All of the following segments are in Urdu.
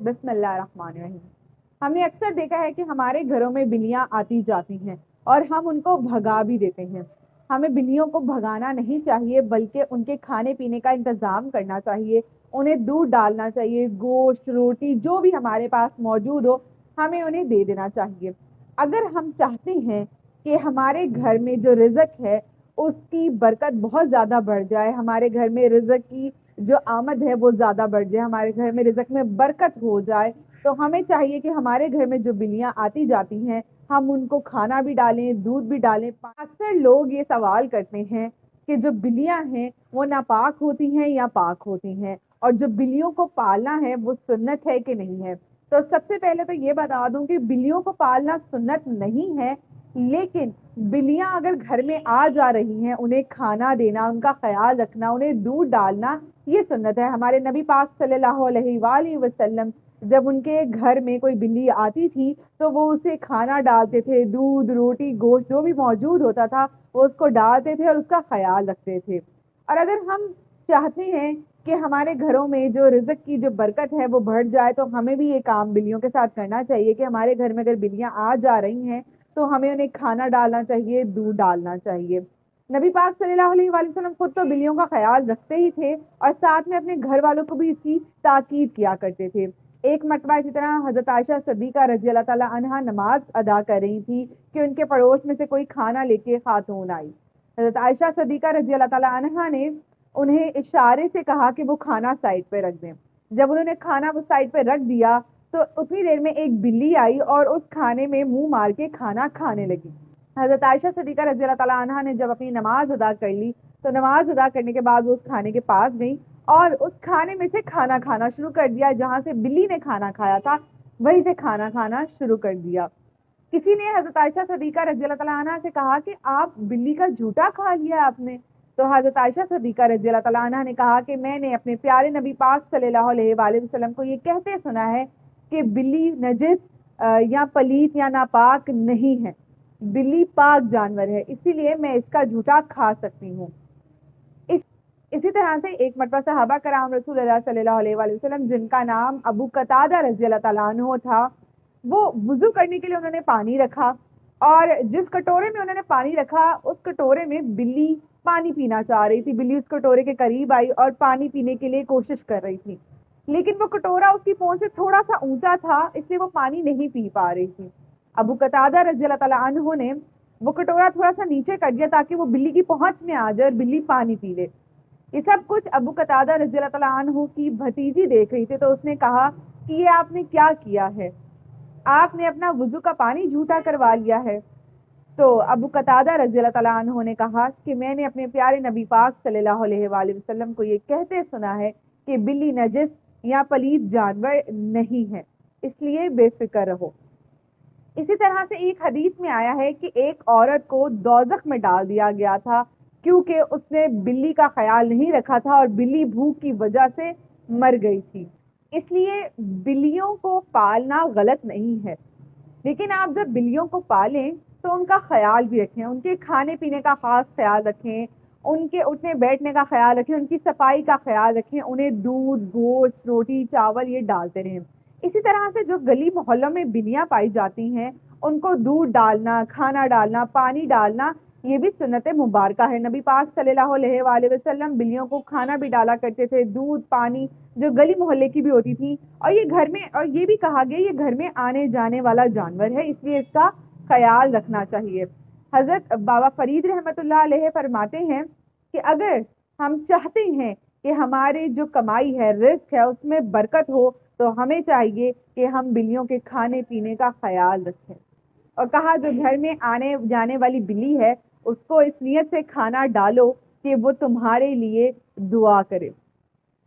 بسم اللہ الرحمن الرحیم۔ ہم نے اکثر دیکھا ہے کہ ہمارے گھروں میں بلیاں آتی جاتی ہیں اور ہم ان کو بھگا بھی دیتے ہیں۔ ہمیں بلیوں کو بھگانا نہیں چاہیے بلکہ ان کے کھانے پینے کا انتظام کرنا چاہیے، انہیں دودھ ڈالنا چاہیے، گوشت، روٹی جو بھی ہمارے پاس موجود ہو ہمیں انہیں دے دینا چاہیے۔ اگر ہم چاہتے ہیں کہ ہمارے گھر میں جو رزق ہے اس کی برکت بہت زیادہ بڑھ جائے، ہمارے گھر میں رزق کی جو آمد ہے وہ زیادہ بڑھ جائے، ہمارے گھر میں رزق میں برکت ہو جائے، تو ہمیں چاہیے کہ ہمارے گھر میں جو بلیاں آتی جاتی ہیں ہم ان کو کھانا بھی ڈالیں، دودھ بھی ڈالیں۔ اکثر لوگ یہ سوال کرتے ہیں کہ جو بلیاں ہیں وہ ناپاک ہوتی ہیں یا پاک ہوتی ہیں، اور جو بلیوں کو پالنا ہے وہ سنت ہے کہ نہیں ہے۔ تو سب سے پہلے تو یہ بتا دوں کہ بلیوں کو پالنا سنت نہیں ہے، لیکن بلیاں اگر گھر میں آ جا رہی ہیں انہیں کھانا دینا، ان کا خیال رکھنا، انہیں دودھ ڈالنا یہ سنت ہے۔ ہمارے نبی پاک صلی اللہ علیہ وآلہ وسلم جب ان کے گھر میں کوئی بلی آتی تھی تو وہ اسے کھانا ڈالتے تھے، دودھ، روٹی، گوشت جو بھی موجود ہوتا تھا وہ اس کو ڈالتے تھے اور اس کا خیال رکھتے تھے۔ اور اگر ہم چاہتے ہیں کہ ہمارے گھروں میں جو رزق کی جو برکت ہے وہ بڑھ جائے تو ہمیں بھی یہ کام بلیوں کے ساتھ کرنا چاہیے کہ ہمارے گھر میں اگر بلیاں آ جا رہی ہیں تو ہمیں انہیں کھانا ڈالنا چاہیے، دودھ ڈالنا چاہیے۔ نبی پاک صلی اللہ علیہ وآلہ وسلم خود تو بلیوں کا خیال رکھتے ہی تھے اور ساتھ میں اپنے گھر والوں کو بھی اس کی تاکید کیا کرتے تھے۔ ایک مرتبہ اسی طرح حضرت عائشہ صدیقہ رضی اللہ تعالیٰ عنہا نماز ادا کر رہی تھی کہ ان کے پڑوس میں سے کوئی کھانا لے کے خاتون آئی۔ حضرت عائشہ صدیقہ رضی اللہ تعالیٰ عنہا نے انہیں اشارے سے کہا کہ وہ کھانا سائڈ پہ رکھ دیں۔ جب انہوں نے کھانا وہ سائڈ پہ رکھ دیا تو اتنی دیر میں ایک بلی آئی اور اس کھانے میں منہ مار کے کھانا کھانے لگی۔ حضرت عائشہ صدیقہ رضی اللہ تعالیٰ عنہا نے جب اپنی نماز ادا کر لی تو نماز ادا کرنے کے بعد وہ اس کھانے کے پاس گئی اور اس کھانے میں سے کھانا کھانا شروع کر دیا، جہاں سے بلی نے کھانا کھایا تھا وہیں سے کھانا کھانا شروع کر دیا۔ کسی نے حضرت عائشہ صدیقہ رضی اللہ تعالیٰ عنہ سے کہا کہ آپ بلی کا جھوٹا کھا لیا آپ نے، تو حضرت عائشہ صدیقہ رضی اللہ تعالیٰ عنہ نے کہا کہ میں نے اپنے پیارے نبی پاک صلی اللہ علیہ وآلہ وسلم کو یہ کہتے سنا ہے کہ بلی نجس یا پلیت یا ناپاک نہیں ہے، بلی پاک جانور ہے، اسی لیے میں اس کا جھوٹا کھا سکتی ہوں۔ اسی طرح سے ایک مرتبہ صحابہ کرام رسول اللہ صلی اللہ علیہ وآلہ وسلم جن کا نام ابو قتادہ رضی اللہ تعالیٰ عنہ تھا، وہ وضو کرنے کے لیے انہوں نے پانی رکھا اور جس کٹورے میں انہوں نے پانی رکھا اس کٹورے میں بلی پانی پینا چاہ رہی تھی۔ بلی اس کٹورے کے قریب آئی اور پانی پینے کے لیے کوشش کر رہی تھی، لیکن وہ کٹورا اس کی پہنچ سے تھوڑا سا اونچا تھا اس لیے وہ پانی نہیں پی پا رہی تھی۔ ابو قتادہ رضی اللہ تعالیٰ عنہ نے وہ کٹورا تھوڑا سا نیچے کر دیا تاکہ وہ بلی کی پہنچ میں آ جائے اور بلی پانی پی لے۔ یہ سب کچھ ابو قتادہ رضی اللہ تعالیٰ عنہ کی بھتیجی دیکھ رہی تھی، تو اس نے کہا کہ یہ آپ نے کیا کیا ہے، آپ نے اپنا وضو کا پانی جھوٹا کروا لیا ہے۔ تو ابو قتادہ رضی اللہ تعالیٰ عنہ نے کہا کہ میں نے اپنے پیارے نبی پاک صلی اللہ علیہ وآلہ وسلم کو یہ کہتے سنا ہے کہ بلی نجس یا پلید جانور نہیں ہے، اس لیے بے فکر رہو۔ اسی طرح سے ایک حدیث میں آیا ہے کہ ایک عورت کو دوزخ میں ڈال دیا گیا تھا کیونکہ اس نے بلی کا خیال نہیں رکھا تھا اور بلی بھوک کی وجہ سے مر گئی تھی۔ اس لیے بلیوں کو پالنا غلط نہیں ہے، لیکن آپ جب بلیوں کو پالیں تو ان کا خیال بھی رکھیں، ان کے کھانے پینے کا خاص خیال رکھیں، ان کے اٹھنے بیٹھنے کا خیال رکھیں، ان کی صفائی کا خیال رکھیں، انہیں دودھ، گوشت، روٹی، چاول یہ ڈالتے رہیں۔ اسی طرح سے جو گلی محلوں میں بلیاں پائی جاتی ہیں ان کو دودھ ڈالنا، کھانا ڈالنا، پانی ڈالنا یہ بھی سنت مبارکہ ہے۔ نبی پاک صلی اللہ علیہ وآلہ وسلم بلیوں کو کھانا بھی ڈالا کرتے تھے، دودھ، پانی، جو گلی محلے کی بھی ہوتی تھی، اور یہ گھر میں، اور یہ بھی کہا گیا یہ گھر میں آنے جانے والا جانور ہے اس لیے اس کا خیال رکھنا چاہیے۔ حضرت بابا فرید رحمۃ اللہ علیہ فرماتے ہیں کہ اگر ہم چاہتے ہیں کہ ہمارے جو کمائی ہے، رزق ہے، اس میں برکت ہو تو ہمیں چاہیے کہ ہم بلیوں کے کھانے پینے کا خیال رکھیں، اور کہا جو گھر میں آنے جانے والی بلی ہے اس کو اس نیت سے کھانا ڈالو کہ وہ تمہارے لیے دعا کرے۔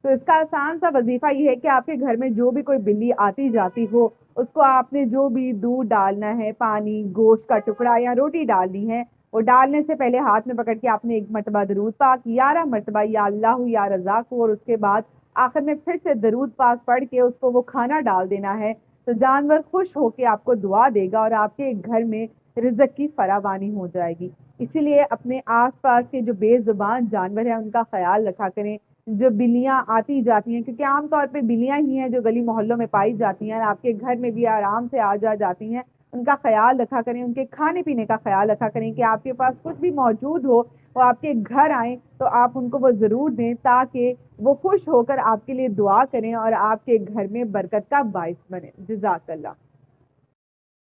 تو اس کا آسان سا وظیفہ یہ ہے کہ آپ کے گھر میں جو بھی کوئی بلی آتی جاتی ہو اس کو آپ نے جو بھی دودھ ڈالنا ہے، پانی، گوشت کا ٹکڑا یا روٹی ڈالنی ہے، وہ ڈالنے سے پہلے ہاتھ میں پکڑ کے آپ نے ایک مرتبہ درود پاک 11 مرتبہ یا اللہ یا رزاق، اور اس کے بعد آخر میں پھر سے درود پاک پڑھ کے اس کو وہ کھانا ڈال دینا ہے، تو جانور خوش ہو کے آپ کو دعا دے گا اور آپ کے گھر میں رزق کی فراوانی ہو جائے گی۔ اسی لیے اپنے آس پاس کے جو بے زبان جانور ہیں ان کا خیال رکھا کریں، جو بلیاں آتی جاتی ہیں، کیونکہ عام طور پہ بلیاں ہی ہیں جو گلی محلوں میں پائی جاتی ہیں، آپ کے گھر میں بھی آرام سے آ جاتی ہیں، ان کا خیال رکھا کریں، ان کے کھانے پینے کا خیال رکھا کریں کہ آپ کے پاس کچھ بھی موجود ہو، وہ آپ کے گھر آئیں تو آپ ان کو وہ ضرور دیں تاکہ وہ خوش ہو کر آپ کے لیے دعا کریں اور آپ کے گھر میں برکت کا باعث بنے۔ جزاک اللہ۔